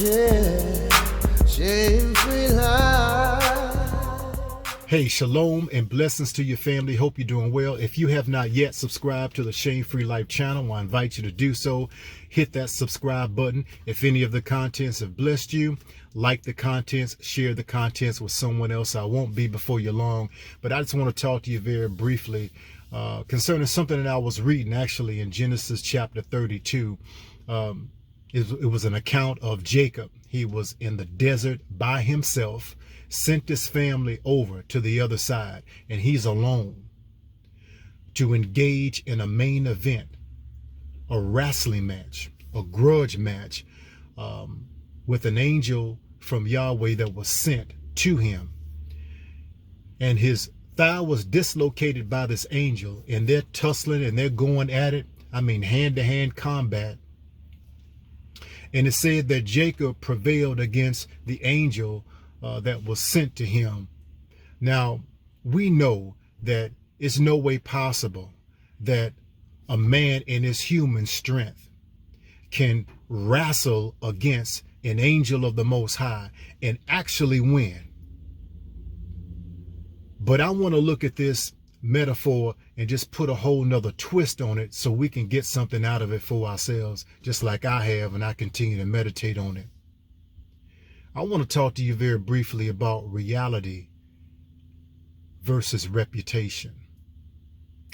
Yeah, shame-free life. Hey, shalom and blessings to your family. Hope you're doing well. If you have not yet subscribed to the Shame Free Life channel, I invite you to do so. Hit that subscribe button. If any of the contents have blessed you, like the contents, share the contents with someone else. I won't be before you long, but I just want to talk to you very briefly concerning something that I was reading actually in Genesis chapter 32. It was an account of Jacob. He was in the desert by himself, sent his family over to the other side, and he's alone to engage in a main event, a wrestling match, a grudge match with an angel from Yahweh that was sent to him. And his thigh was dislocated by this angel, and they're tussling and they're going at it. I mean, hand-to-hand combat. And it said that Jacob prevailed against the angel that was sent to him. Now, we know that it's no way possible that a man in his human strength can wrestle against an angel of the Most High and actually win. But I want to look at this metaphor and just put a whole nother twist on it so we can get something out of it for ourselves, just like I have, and I continue to meditate on it. I want to talk to you very briefly about reality versus reputation,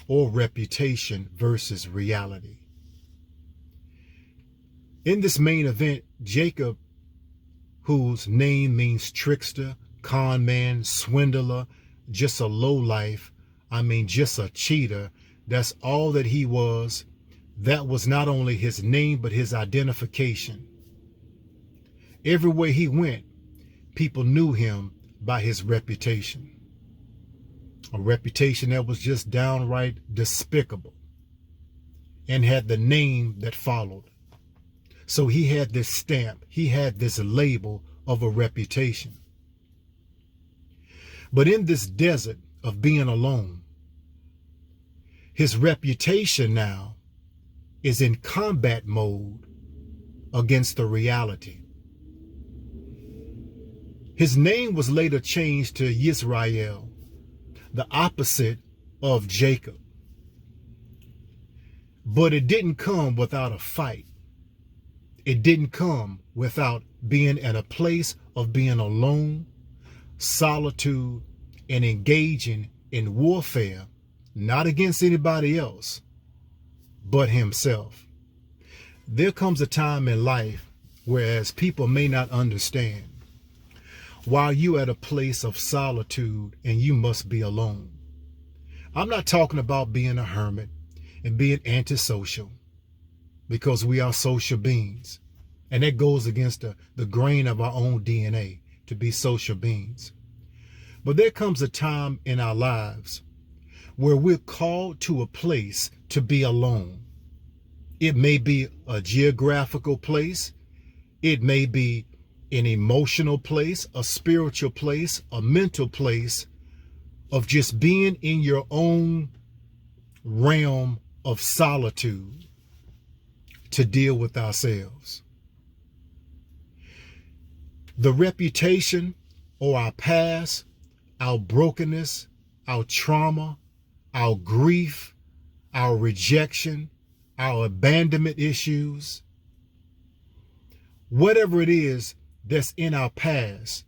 or reputation versus reality. In this main event, Jacob, whose name means trickster, con man, swindler, just a lowlife, I mean, just a cheater. That's all that he was. That was not only his name, but his identification. Everywhere he went, people knew him by his reputation. A reputation that was just downright despicable and had the name that followed. So he had this stamp, he had this label of a reputation. But in this desert of being alone, his reputation now is in combat mode against the reality. His name was later changed to Yisrael, the opposite of Jacob. But it didn't come without a fight. It didn't come without being in a place of being alone, solitude, and engaging in warfare, not against anybody else, but himself. There comes a time in life whereas people may not understand, while you at a place of solitude and you must be alone. I'm not talking about being a hermit and being antisocial, because we are social beings, and that goes against the grain of our own DNA to be social beings. But there comes a time in our lives where we're called to a place to be alone. It may be a geographical place. It may be an emotional place, a spiritual place, a mental place of just being in your own realm of solitude to deal with ourselves. The reputation or our past, our brokenness, our trauma, our grief, our rejection, our abandonment issues, whatever it is that's in our past,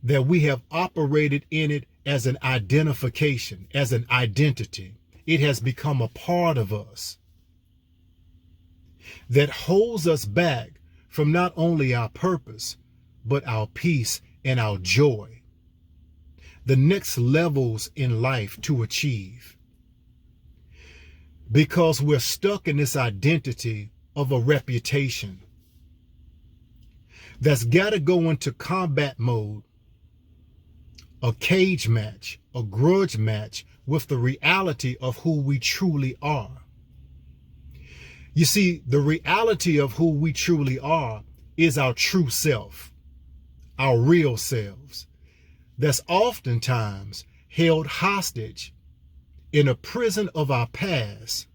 that we have operated in it as an identification, as an identity. It has become a part of us that holds us back from not only our purpose, but our peace and our joy. The next levels in life to achieve. Because we're stuck in this identity of a reputation that's got to go into combat mode, a cage match, a grudge match with the reality of who we truly are. You see, the reality of who we truly are is our true self, our real selves, that's oftentimes held hostage in a prison of our past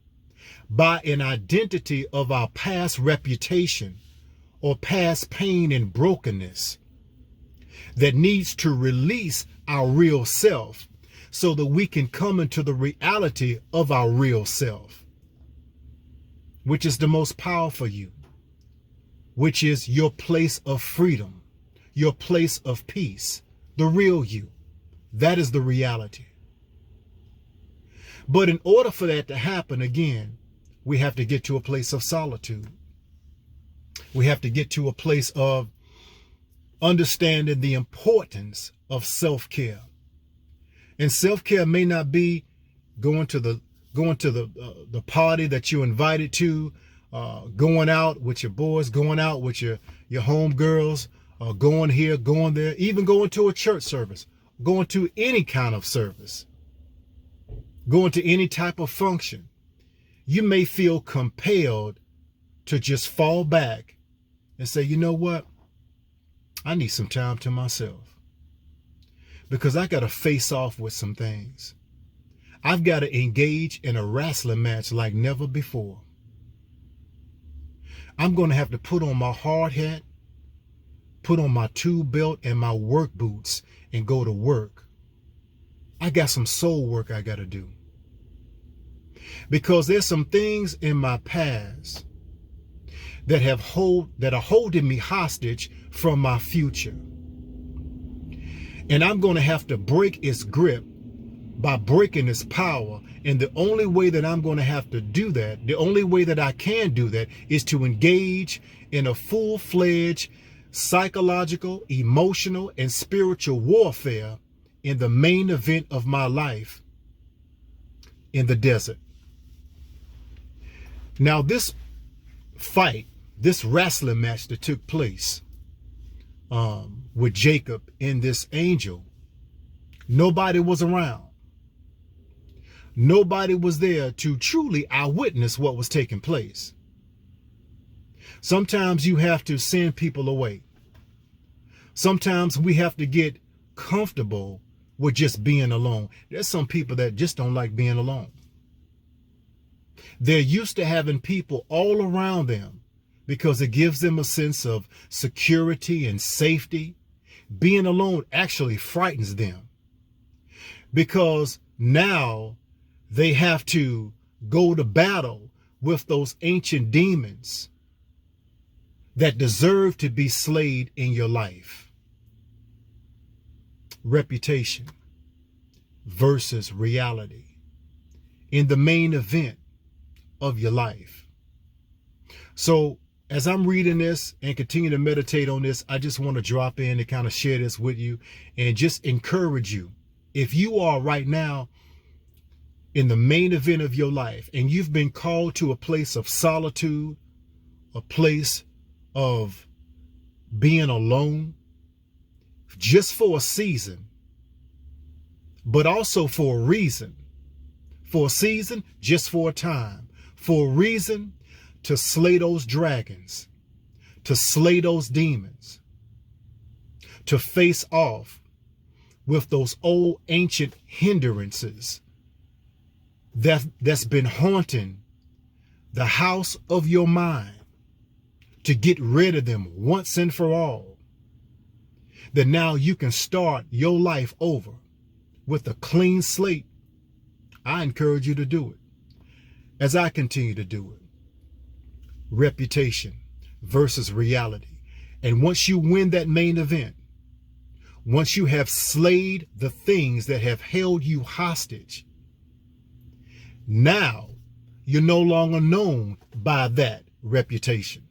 by an identity of our past reputation or past pain and brokenness that needs to release our real self so that we can come into the reality of our real self, which is the most powerful you, which is your place of freedom, your place of peace, the real you. That is the reality. But in order for that to happen, again, we have to get to a place of solitude. We have to get to a place of understanding the importance of self-care. And self-care may not be going to the party that you're invited to, going out with your boys, going out with your home girls, going here, going there, even going to a church service, going to any kind of service, going to any type of function. You may feel compelled to just fall back and say, you know what? I need some time to myself because I got to face off with some things. I've got to engage in a wrestling match like never before. I'm going to have to put on my hard hat, put on my tool belt and my work boots and go to work. I got some soul work I got to do. Because there's some things in my past that are holding me hostage from my future. And I'm going to have to break its grip by breaking its power. And the only way that I'm going to have to do that, the only way that I can do that, is to engage in a full-fledged psychological, emotional, and spiritual warfare in the main event of my life, in the desert. Now, this fight, this wrestling match that took place with Jacob and this angel, nobody was around. Nobody was there to truly eyewitness what was taking place. Sometimes you have to send people away. Sometimes we have to get comfortable with just being alone. There's some people that just don't like being alone. They're used to having people all around them because it gives them a sense of security and safety. Being alone actually frightens them because now they have to go to battle with those ancient demons that deserve to be slayed in your life. Reputation versus reality in the main event of your life. So as I'm reading this and continue to meditate on this, I just want to drop in and kind of share this with you and just encourage you. If you are right now in the main event of your life and you've been called to a place of solitude, a place of being alone, just for a season, but also for a reason. For a season, just for a time. For a reason, to slay those dragons, to slay those demons, to face off with those old ancient hindrances that's been haunting the house of your mind, to get rid of them once and for all. That now you can start your life over with a clean slate. I encourage you to do it as I continue to do it. Reputation versus reality. And once you win that main event, once you have slayed the things that have held you hostage, now you're no longer known by that reputation,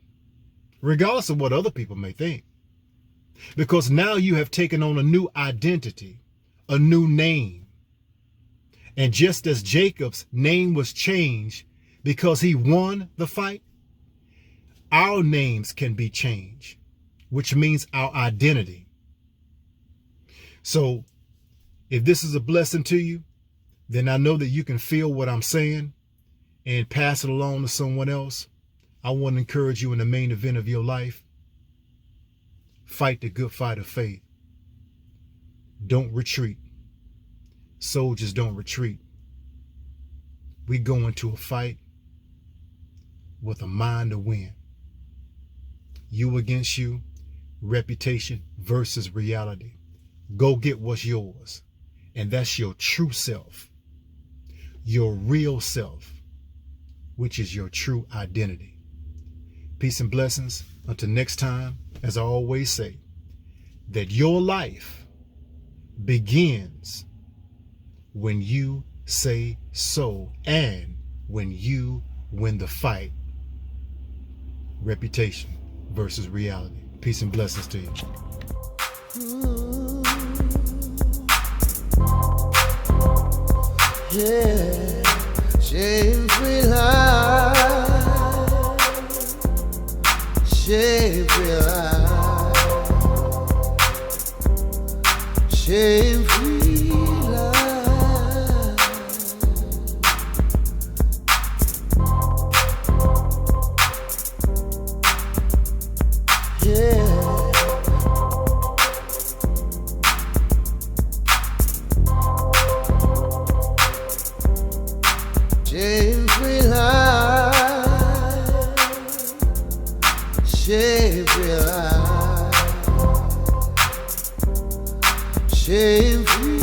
regardless of what other people may think. Because now you have taken on a new identity, a new name. And just as Jacob's name was changed because he won the fight, our names can be changed, which means our identity. So if this is a blessing to you, then I know that you can feel what I'm saying and pass it along to someone else. I want to encourage you in the main event of your life. Fight the good fight of faith. Don't retreat. Soldiers don't retreat. We go into a fight with a mind to win. You against you, reputation versus reality. Go get what's yours. And that's your true self, your real self, which is your true identity. Peace and blessings. Until next time, as I always say, that your life begins when you say so and when you win the fight. Reputation versus reality. Peace and blessings to you. Yeah, shame-free life, shame-free life, shame-free life. Yeah. Shame-free life, shame-free life, shame-free.